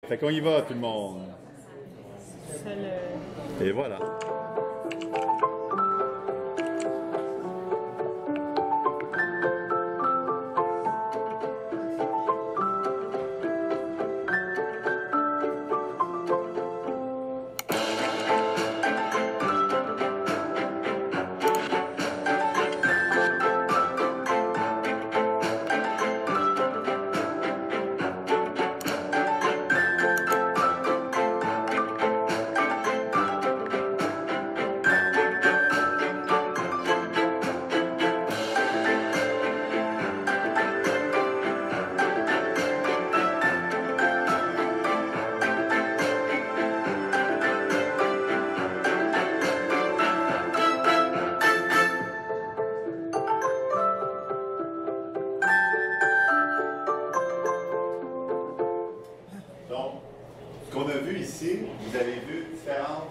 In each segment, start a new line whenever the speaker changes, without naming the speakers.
Fait qu'on y va, tout le monde. Et voilà. Donc, ce qu'on a vu ici, vous avez vu différentes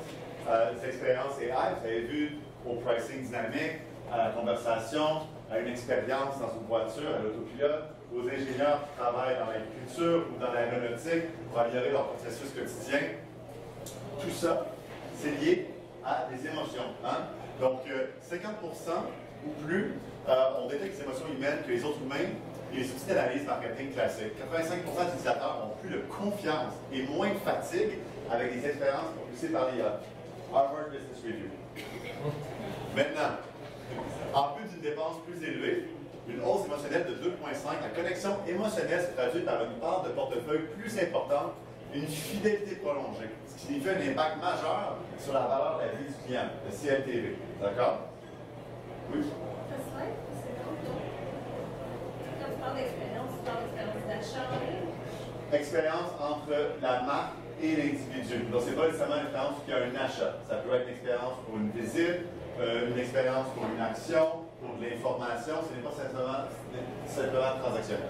expériences AI. Vous avez vu au pricing dynamique, à la conversation, à une expérience dans une voiture, à l'autopilote, aux ingénieurs qui travaillent dans l'agriculture ou dans l'aéronautique pour améliorer leur processus quotidien. Tout ça, c'est lié à des émotions. Hein? Donc, 50% ou plus, on détecte les émotions humaines que les autres humains et les outils d'analyse marketing classiques. 85% des utilisateurs ont plus de confiance et moins de fatigue avec des expériences propulsées par l'IA. Harvard Business Review. Maintenant, en plus d'une dépense plus élevée, une hausse émotionnelle de 2,5, la connexion émotionnelle se traduit par une part de portefeuille plus importante, une fidélité prolongée, ce qui signifie un impact majeur sur la valeur de la vie du client, le CLTV. D'accord? Oui? Expérience entre la marque et l'individu. Donc, ce n'est pas nécessairement une expérience qui a un achat. Ça peut être une expérience pour une visite, une expérience pour une action, pour de l'information. Ce n'est pas simplement transactionnel.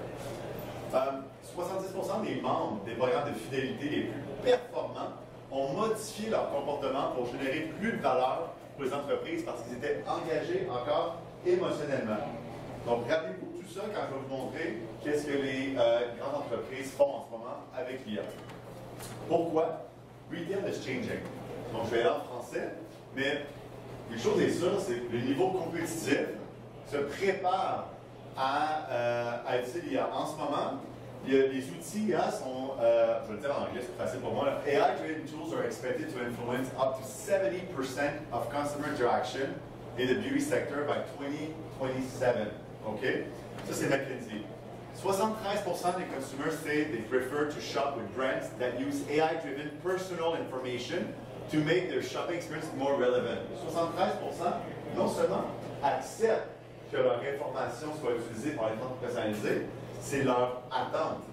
70% des membres des programmes de fidélité les plus performants ont modifié leur comportement pour générer plus de valeur pour les entreprises parce qu'ils étaient engagés encore émotionnellement. Donc, rappelez-vous tout ça quand je vais vous montrer qu'est-ce que les grandes entreprises font en ce moment avec l'IA. Pourquoi? Retail is changing. Donc, je vais aller en français, mais une chose est sûre, c'est que le niveau compétitif se prépare à utiliser l'IA. En ce moment, les outils IA sont, je vais le dire en anglais, c'est plus facile pour moi. AI-driven tools are expected to influence up to 70% of customer interaction in the beauty sector by 2027. OK? Ça, c'est McKinsey. 73% des consumers say they prefer to shop with brands that use AI-driven personal information to make their shopping experience more relevant. 73% non seulement acceptent que leur information soit utilisée par les ventes personnalisées, c'est leur attente.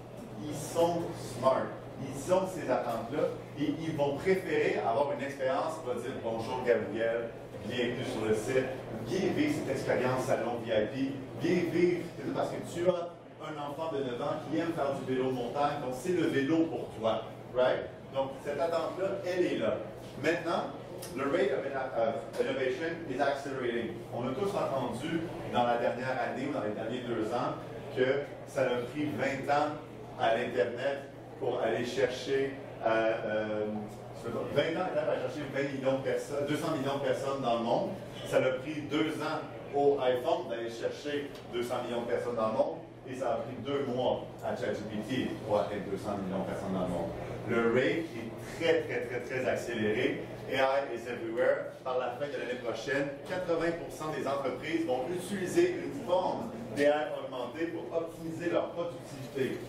Ils sont smart. Ils ont ces attentes-là et ils vont préférer avoir une expérience qui va dire bonjour Gabriel, bienvenue sur le site, viens vivre cette expérience salon VIP, viens vivre, parce que tu as un enfant de 9 ans qui aime faire du vélo de montagne, donc c'est le vélo pour toi. Right? Donc cette attente-là, elle est là. Maintenant, le rate of innovation is accelerating. On a tous entendu dans la dernière année ou dans les derniers 2 ans que ça a pris 20 ans à l'Internet pour aller chercher 20 ans à chercher 20 millions de personnes, 200 millions de personnes dans le monde. Ça a pris 2 ans au iPhone d'aller chercher 200 millions de personnes dans le monde. Et ça a pris 2 mois à ChatGPT pour atteindre 200 millions de personnes dans le monde. Le rate est très accéléré. AI is everywhere. Par la fin de l'année prochaine, 80% des entreprises vont utiliser une forme d'AI augmentée pour optimiser leur productivité.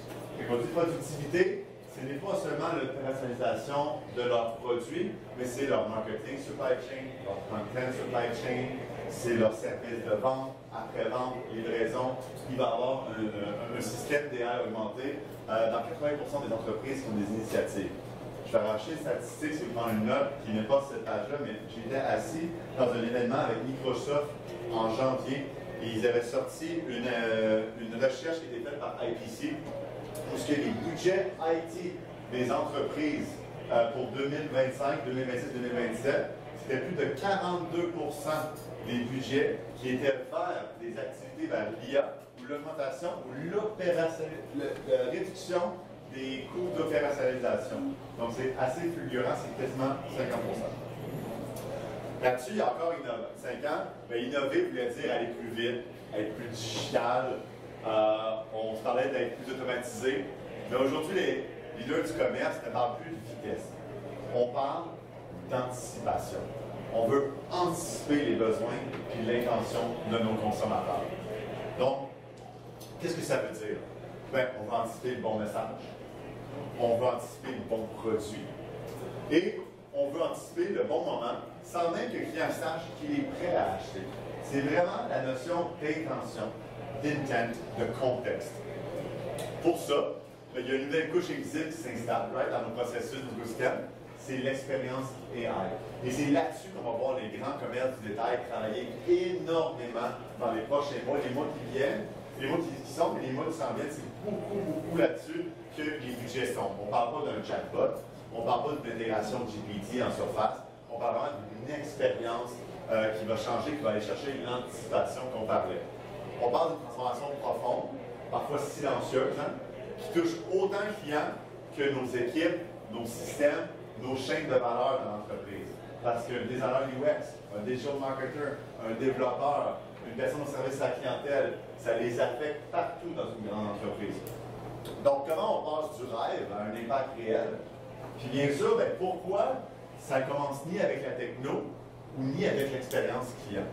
Et quand on dit productivité, ce n'est pas seulement l'opérationnalisation de leurs produits, mais c'est leur marketing, supply chain, leur content, supply chain, c'est leur service de vente, après-vente, livraison. Il va y avoir un système d'AI augmenté dans 80% des entreprises qui ont des initiatives. Je vais arracher une statistique si vous prenez une note qui n'est pas sur cette page-là, mais j'étais assis dans un événement avec Microsoft en janvier et ils avaient sorti une recherche qui était faite par IPC où ce que les budgets IT des entreprises pour 2025, 2026, 2027, c'était plus de 42% des budgets qui étaient vers des activités vers l'IA ou l'augmentation ou la réduction des coûts d'opérationnalisation. Donc, c'est assez fulgurant, c'est quasiment 50%. Là-dessus, il y a encore 5 ans, bien, innover voulait dire aller plus vite, être plus digital. On se parlait d'être plus automatisé. Mais aujourd'hui, les leaders du commerce ne parlent plus de vitesse. On parle d'anticipation. On veut anticiper les besoins et l'intention de nos consommateurs. Donc, qu'est-ce que ça veut dire? Bien, on va anticiper le bon message. On veut anticiper le bon produit. Et on veut anticiper le bon moment sans même que le client sache qu'il est prêt à acheter. C'est vraiment la notion d'intention, d'intent, de contexte. Pour ça, il y a une nouvelle couche invisible qui s'installe dans nos processus de Goosecam, c'est l'expérience AI. Et c'est là-dessus qu'on va voir les grands commerces du détail travailler énormément dans les prochains mois, les mois qui viennent, les mois qui sont, et les mois qui s'en viennent, c'est beaucoup là-dessus que les budgets sont. On ne parle pas d'un chatbot, on ne parle pas d'une intégration de GPT en surface, on parle vraiment d'une expérience qui va changer, qui va aller chercher l'anticipation qu'on parlait. On parle d'une transformation profonde, parfois silencieuse, qui touche autant le client que nos équipes, nos systèmes, nos chaînes de valeur dans l'entreprise. Parce qu'un designer UX, un digital marketer, un développeur, une personne au service à la clientèle, ça les affecte partout dans une grande entreprise. Donc, comment on passe du rêve à un impact réel? Puis bien sûr, bien, pourquoi ça ne commence ni avec la techno ou ni avec l'expérience client?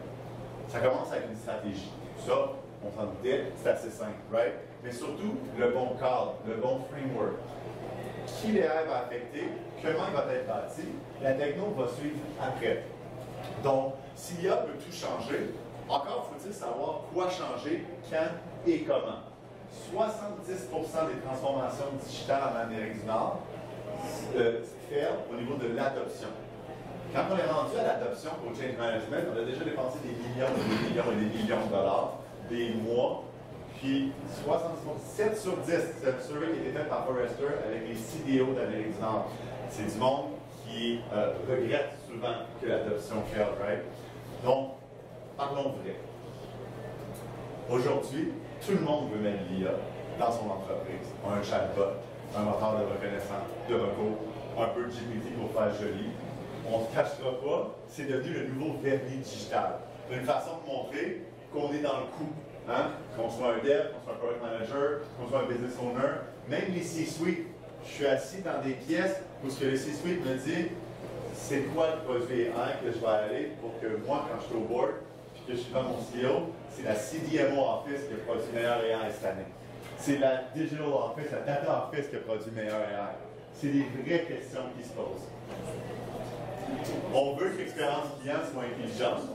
Ça commence avec une stratégie. Ça, on s'en doutait, c'est assez simple, right? Mais surtout, le bon cadre, le bon framework. Qui l'AI va affecter, comment il va être bâti, la techno va suivre après. Donc, si l'IA peut tout changer, encore faut-il savoir quoi changer, quand et comment. 70% des transformations digitales en Amérique du Nord fait au niveau de l'adoption. Quand on est rendu à l'adoption au change management, on a déjà dépensé des millions et des millions et des millions de dollars, des mois, puis 7 sur 10, c'est un survey qui a été fait par Forrester avec les CDO d'Amérique du Nord. C'est du monde qui regrette souvent que l'adoption fail, right? Donc, parlons vrai. Aujourd'hui, tout le monde veut mettre l'IA dans son entreprise. Un chatbot, un moteur de reconnaissance de recours, un peu de GPT pour faire joli. On ne se cachera pas, c'est devenu le nouveau vernis digital. C'est une façon de montrer qu'on est dans le coup. Hein? Qu'on soit un dev, qu'on soit un product manager, qu'on soit un business owner, même les C-suite. Je suis assis dans des pièces où ce que le C-suite me dit, c'est quoi le produit AI que je vais aller pour que moi, quand je suis au board, puis que je suis dans mon CEO, c'est la CDMO Office qui a produit meilleur AI cette année. C'est la Digital Office, la Data Office qui a produit meilleur AI. C'est des vraies questions qui se posent. On veut que l'expérience client soit intelligente,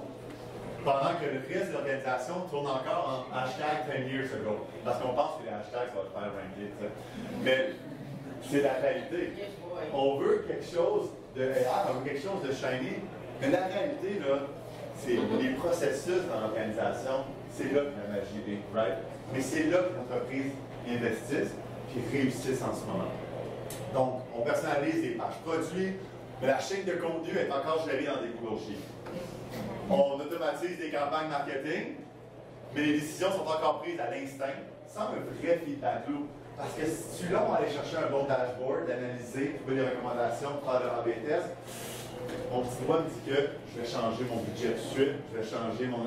pendant que le reste de l'organisation tourne encore en hashtag 10 years ago. Parce qu'on pense que les hashtags vont faire ranker. Mais c'est la réalité. On veut quelque chose de AI, on veut quelque chose de shiny. Mais la réalité, là, c'est les processus dans l'organisation, c'est là que la magie est, right? Mais c'est là que les entreprises investissent et réussissent en ce moment. Donc, on personnalise les pages produits, mais la chaîne de contenu est encore gérée dans des Google Sheets. On automatise des campagnes marketing, mais les décisions sont encore prises à l'instinct, sans un vrai feedback loop. Parce que si tu long à aller chercher un bon dashboard, d'analyser, trouver des recommandations, faire de l'AB test, mon petit doigt me dit que je vais changer mon budget tout de suite, je vais changer mon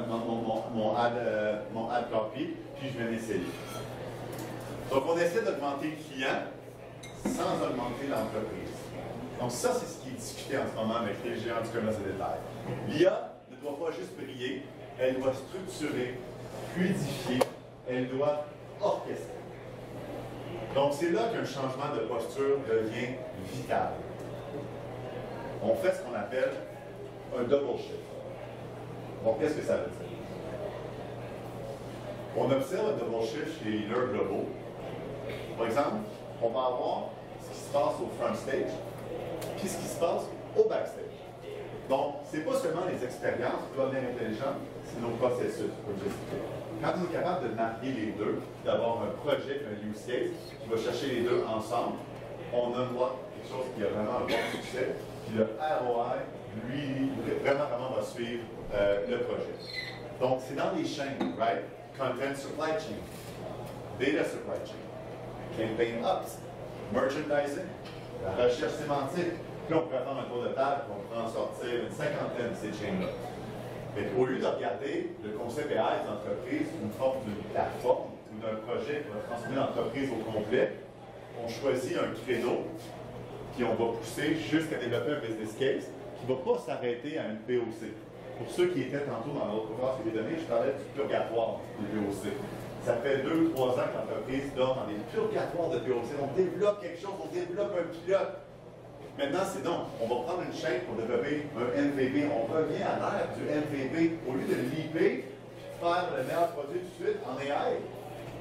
ad copy, puis je vais m'essayer. Donc, on essaie d'augmenter le client sans augmenter l'entreprise. Donc, ça, c'est ce qui est discuté en ce moment avec les géants du commerce de détail. L'IA ne doit pas juste briller, elle doit structurer, fluidifier, elle doit orchestrer. Donc, c'est là qu'un changement de posture devient vital. On fait ce qu'on appelle un double shift. Donc, qu'est-ce que ça veut dire? On observe un double shift chez les leaders globaux. Par exemple, on va avoir ce qui se passe au front stage, puis ce qui se passe au backstage. Donc, ce n'est pas seulement les expériences qui doivent être intelligentes, c'est nos processus, comme j'expliquais. Quand on est capable de marier les deux, d'avoir un projet, un use case, qui va chercher les deux ensemble, on a quelque chose qui a vraiment un bon succès, puis le ROI, lui, vraiment va suivre le projet. Donc, c'est dans les chaînes, right? Content supply chain, data supply chain, campaign ops, merchandising, la recherche sémantique. Puis on pourrait faire un tour de table, on pourrait en sortir une cinquantaine de ces chaînes-là. Mais au lieu de regarder le concept AI d'entreprise sous une forme d'une plateforme ou d'un projet qui va transformer l'entreprise au complet, on choisit un créneau, puis on va pousser jusqu'à développer un business case qui ne va pas s'arrêter à une POC. Pour ceux qui étaient tantôt dans l'autre conférence que j'ai donnée, je parlais du purgatoire des POC. Ça fait 2 ou 3 ans que l'entreprise dort dans des purgatoires de POC. On développe quelque chose, on développe un pilote. Maintenant, c'est non. On va prendre une chaîne pour développer un MVP. On revient à l'ère du MVP. Au lieu de l'IP, faire le meilleur produit tout de suite en AI.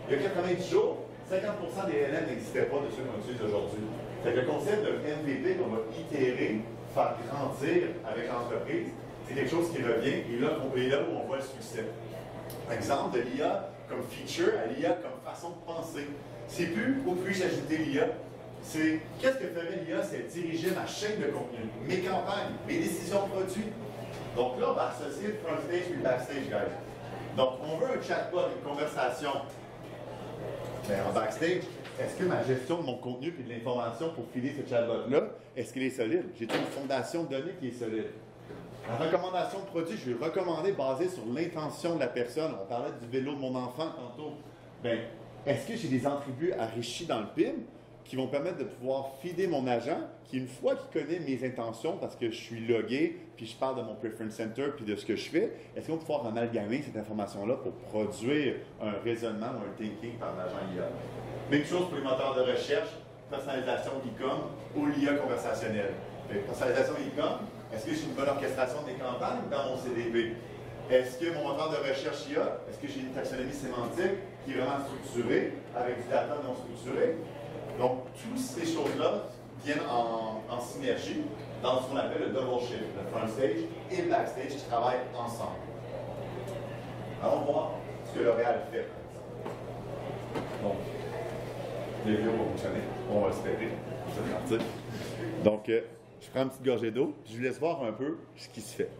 Il y a 90 jours, 50% des LM n'existaient pas de ceux qu'on utilise aujourd'hui. C'est le concept de MVP qu'on va itérer, faire grandir avec l'entreprise, c'est quelque chose qui revient et là où on voit le succès. Exemple de l'IA comme feature à l'IA comme façon de penser. C'est plus où puis-je ajouter l'IA. C'est qu'est-ce que ferait l'IA, c'est diriger ma chaîne de contenu, mes campagnes, mes décisions produits. Donc là, on va associer le front stage et le backstage, guys. Donc, on veut un chatbot, une conversation. Mais en backstage, est-ce que ma gestion de mon contenu et de l'information pour filer ce chatbot-là, est-ce qu'il est solide? J'ai une fondation de données qui est solide. La recommandation de produit, je vais recommander basée sur l'intention de la personne. On parlait du vélo de mon enfant tantôt. Bien, est-ce que j'ai des attributs enrichis dans le PIM qui vont permettre de pouvoir feeder mon agent qui, une fois qu'il connaît mes intentions, parce que je suis logué, puis je parle de mon Preference Center, puis de ce que je fais, est-ce qu'on va pouvoir amalgamer cette information-là pour produire un raisonnement ou un thinking par l'agent IA? Même chose pour les moteurs de recherche, personnalisation e-com ou l'IA conversationnelle. Personnalisation e-com, est-ce que j'ai une bonne orchestration des campagnes dans mon CDP? Est-ce que mon moteur de recherche IA, est-ce que j'ai une taxonomie sémantique qui est vraiment structurée avec du data non structuré? Donc, toutes ces choses-là viennent en synergie dans ce qu'on appelle le double shift, le front stage et le backstage qui travaillent ensemble. Allons voir ce que L'Oréal fait. Donc, les vidéos vont fonctionner, on va espérer. Donc, je prends une petite gorgée d'eau, je vous laisse voir un peu ce qui se fait.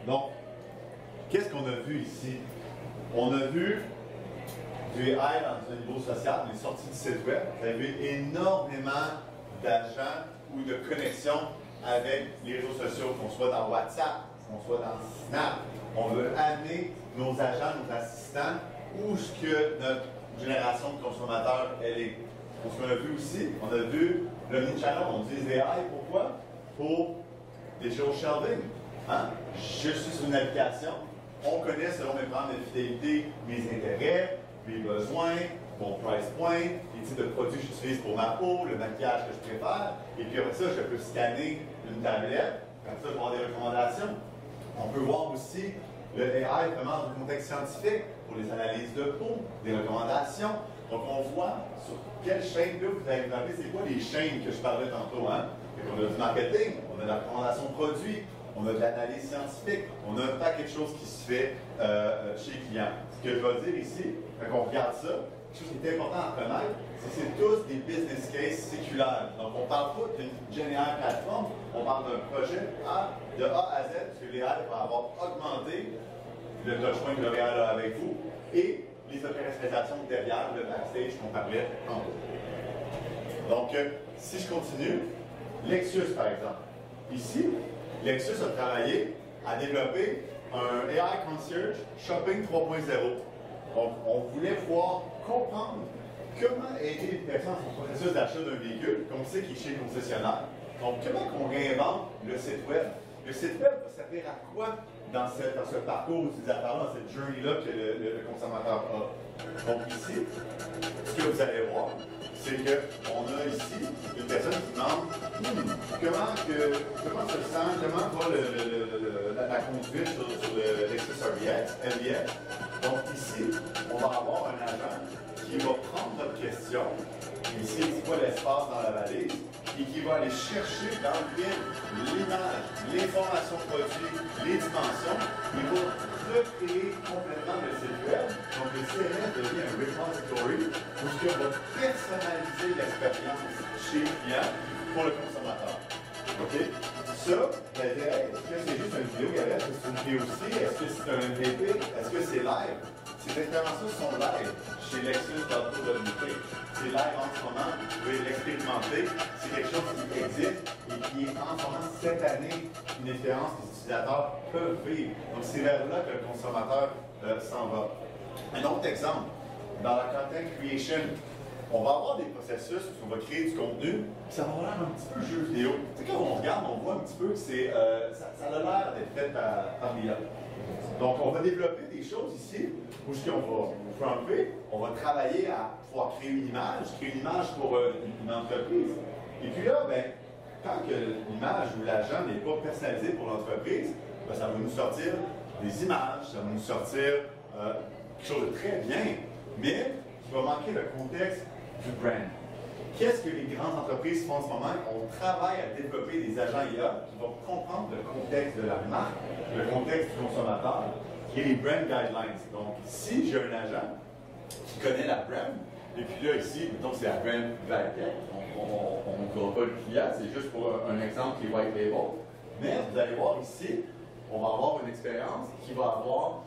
Donc, qu'est-ce qu'on a vu ici? On a vu du AI dans un niveau social, on est sorti du site web. Vous avez vu énormément d'agents ou de connexions avec les réseaux sociaux, qu'on soit dans WhatsApp, qu'on soit dans Snap. On veut amener nos agents, nos assistants, où ce que notre génération de consommateurs elle est. Donc, ce qu'on a vu aussi, on a vu l'omnichannel, on utilise AI, pourquoi? Pour des géoshelving. Hein? Je suis sur une application, on connaît selon mes plans de fidélité mes intérêts, mes besoins, mon price point, les types de produits que j'utilise pour ma peau, le maquillage que je préfère, et puis après ça, je peux scanner une tablette, comme ça, je vais avoir des recommandations. On peut voir aussi le AI vraiment dans le contexte scientifique, pour les analyses de peau, des recommandations. Donc, on voit sur quelle chaîne là vous avez regardé, c'est quoi les chaînes que je parlais tantôt, hein? On a du marketing, on a de la recommandation de produits, on a de l'analyse scientifique, on a un paquet de choses qui se fait chez les clients. Ce que je veux dire ici, quand on regarde ça, quelque chose qui est important à connaître, c'est que c'est tous des business cases séculaires. Donc, on ne parle pas d'une générale plateforme, on parle d'un projet de A à Z, parce que l'AI va avoir augmenté le touchpoint que L'Oréal a avec vous, et les opérationnalisations derrière, le backstage qu'on parlait tantôt. Donc, si je continue, Lexus, par exemple. Ici, Lexus a travaillé à développer un AI Concierge Shopping 3.0. Donc, on voulait pouvoir comprendre comment aider les personnes dans son processus d'achat d'un véhicule, comme c'est qui est chez le concessionnaire. Donc, comment on réinvente le site web? Le site web va servir à quoi dans ce parcours utilisateur, dans cette journey-là que le consommateur a? Donc, ici, ce que vous allez voir, c'est qu'on a ici une personne qui demande comment se sent, comment va la conduite sur le Lexus LBX. Donc ici, on va avoir un agent qui va prendre notre question, ici, c'est quoi l'espace dans la valise, et qui va aller chercher dans le vide l'image, l'information produit, les dimensions, il va recréer complètement le site web. Donc le CMS devient un repository où on va personnaliser l'expérience chez le client pour le consommateur. OK? Ça, est-ce que c'est juste une vidéo, est-ce que c'est une POC? Est-ce que c'est un MVP? Est-ce que c'est live? Ces expériences-là sont live chez Lexus d'AutoWP. C'est live en ce moment, vous pouvez l'expérimenter. C'est quelque chose qui existe et qui est en ce moment, cette année, une expérience que les utilisateurs peuvent vivre. Donc c'est vers là que le consommateur s'en va. Un autre exemple, dans la content creation, on va avoir des processus où on va créer du contenu, puis ça va avoir l'air un petit peu jeu vidéo. Tu sais, quand on regarde, on voit un petit peu que ça a l'air d'être fait par l'IA. Donc, on va développer des choses ici, où on va front-pay, on va travailler à pouvoir créer une image pour une entreprise. Et puis là, ben, tant que l'image ou l'agent n'est pas personnalisé pour l'entreprise, ben, ça va nous sortir des images, ça va nous sortir quelque chose de très bien, mais qui va manquer le contexte du brand. Qu'est-ce que les grandes entreprises font en ce moment? On travaille à développer des agents IA qui vont comprendre le contexte de la marque, le contexte du consommateur, qui est les brand guidelines. Donc, si j'ai un agent qui connaît la brand, et puis là, ici, mettons que c'est la brand Valtech, on ne voit pas le client, c'est juste pour un exemple qui est white label. Mais vous allez voir ici, on va avoir une expérience qui va avoir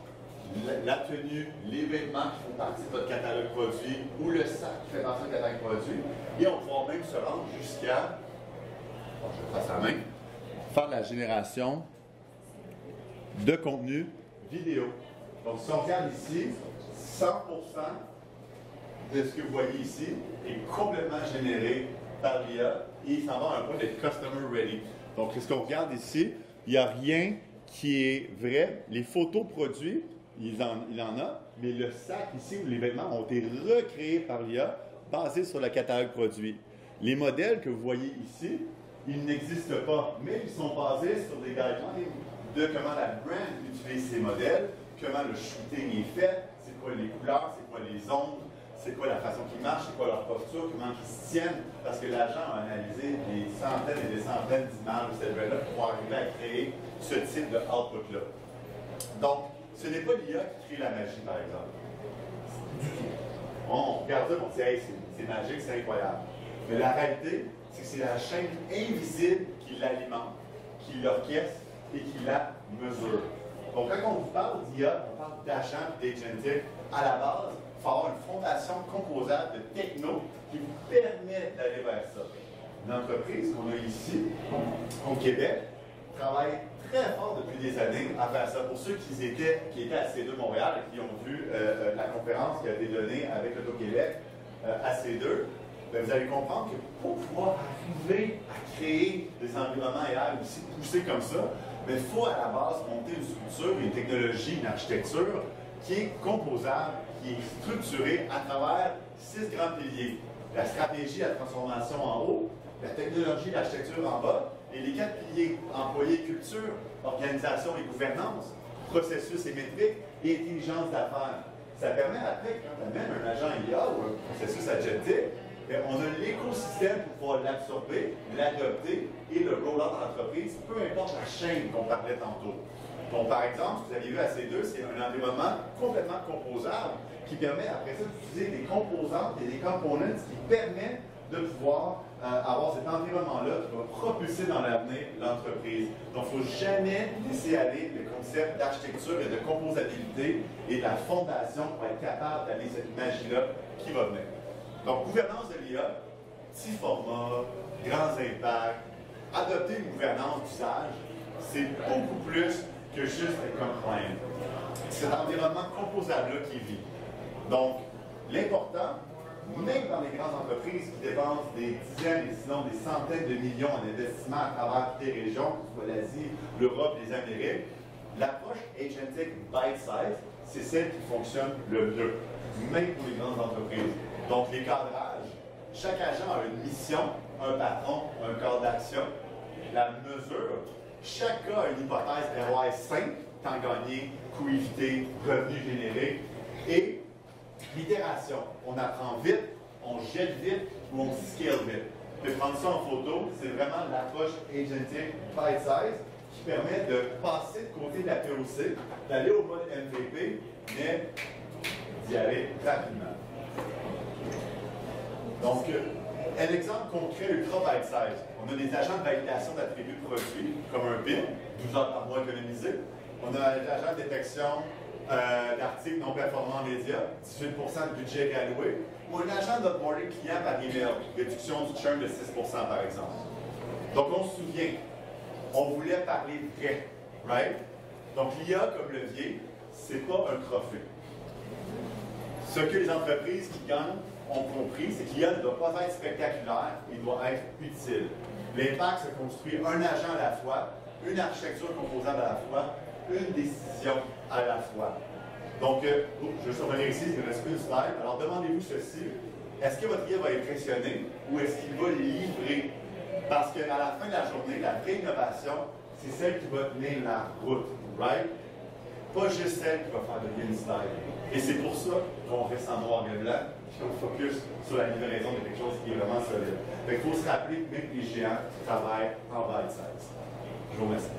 la tenue, les vêtements qui font partie de votre catalogue produit ou le sac qui fait partie de votre catalogue produit. Et on va même se rendre jusqu'à, je fasse la main, faire la génération de contenu vidéo. Donc, si on regarde ici, 100% de ce que vous voyez ici est complètement généré par l'IA et il s'en va à un point d'être customer ready. Donc, ce qu'on regarde ici, il n'y a rien qui est vrai. Les photos produits, il en a, mais le sac ici ou les vêtements ont été recréés par l'IA basés sur le catalogue produit. Les modèles que vous voyez ici, ils n'existent pas, mais ils sont basés sur des guidelines de comment la brand utilise ces modèles, comment le shooting est fait, c'est quoi les couleurs, c'est quoi les ombres, c'est quoi la façon qu'ils marchent, c'est quoi leur posture, comment ils se tiennent, parce que l'agent a analysé des centaines et des centaines d'images de cette brand-là pour arriver à créer ce type de output-là. Donc, ce n'est pas l'IA qui crée la magie, par exemple. Du tout. On regarde ça, on dit hey, c'est magique, c'est incroyable. Mais la réalité, c'est que c'est la chaîne invisible qui l'alimente, qui l'orchestre et qui la mesure. Donc, quand on vous parle d'IA, on parle d'agent et d'agentic, à la base, il faut avoir une fondation composable de techno qui vous permet d'aller vers ça. L'entreprise qu'on a ici, au Québec, travaille très fort depuis des années à faire ça. Pour ceux qui étaient à C2 Montréal et qui ont vu la conférence qui a été donnée avec l'Auto-Québec à C2, bien, vous allez comprendre que pour pouvoir arriver à créer des environnements AI aussi poussés comme ça, il faut à la base monter une structure, une technologie, une architecture qui est composable, qui est structurée à travers 6 grands piliers. La stratégie, la transformation en haut, la technologie, l'architecture en bas, et les 4 piliers, employés, culture, organisation et gouvernance, processus et métriques, et intelligence d'affaires. Ça permet après, quand on amène un agent IA ou un processus agentique, on a l'écosystème pour pouvoir l'absorber, l'adopter et le roll-out dans l'entreprise, peu importe la chaîne qu'on parlait tantôt. Donc, par exemple, ce que vous avez vu à C2, c'est un environnement complètement composable qui permet après ça d'utiliser des composantes et des components qui permettent de pouvoir avoir cet environnement-là qui va propulser dans l'avenir l'entreprise. Donc, il ne faut jamais laisser aller le concept d'architecture et de composabilité et de la fondation pour être capable d'amener cette magie-là qui va venir. Donc, gouvernance de l'IA, petit format, grands impacts, adopter une gouvernance d'usage, c'est beaucoup plus que juste être compliant. C'est l'environnement composable-là qui vit. Donc, l'important, même dans les grandes entreprises qui dépensent des dizaines et sinon des centaines de millions en investissement à travers toutes les régions, que ce soit l'Asie, l'Europe, les Amériques, l'approche agentic bite-size, c'est celle qui fonctionne le mieux, même pour les grandes entreprises. Donc, les cadrages, chaque agent a une mission, un patron, un cadre d'action. La mesure, chaque cas a une hypothèse ROI simple, temps gagné, coût évité, revenu généré, et l'itération. On apprend vite, on jette vite ou on scale vite. De prendre ça en photo, c'est vraiment l'approche agentic bite-size qui permet de passer de côté de la POC, d'aller au mode MVP, mais d'y aller rapidement. Donc, un exemple concret ultra bite-size. On a des agents de validation d'attributs de produits, comme un BIM, 12 heures par mois économisées. On a un agent de détection d'articles non performants médias, 18 de budget réalloué, ou un agent d'onboarding client par email, réduction du churn de 6 par exemple. Donc, on se souvient, on voulait parler vrai, right? Donc, l'IA comme levier, c'est pas un trophée. Ce que les entreprises qui gagnent ont compris, c'est que l'IA ne doit pas être spectaculaire, il doit être utile. L'impact se construit un agent à la fois, une architecture composable à la fois, une décision à la fois. Donc, je vais survenir ici, il me reste une slide. Alors, demandez-vous ceci. Est-ce que votre IA va impressionner ou est-ce qu'il va livrer? Parce qu'à la fin de la journée, la vraie innovation, c'est celle qui va tenir la route, right? Pas juste celle qui va faire de bien slide. Et c'est pour ça qu'on reste en noir et blanc, puis on focus sur la livraison de quelque chose qui est vraiment solide. Il faut se rappeler que même les géants travaillent en bite size. Je vous remercie.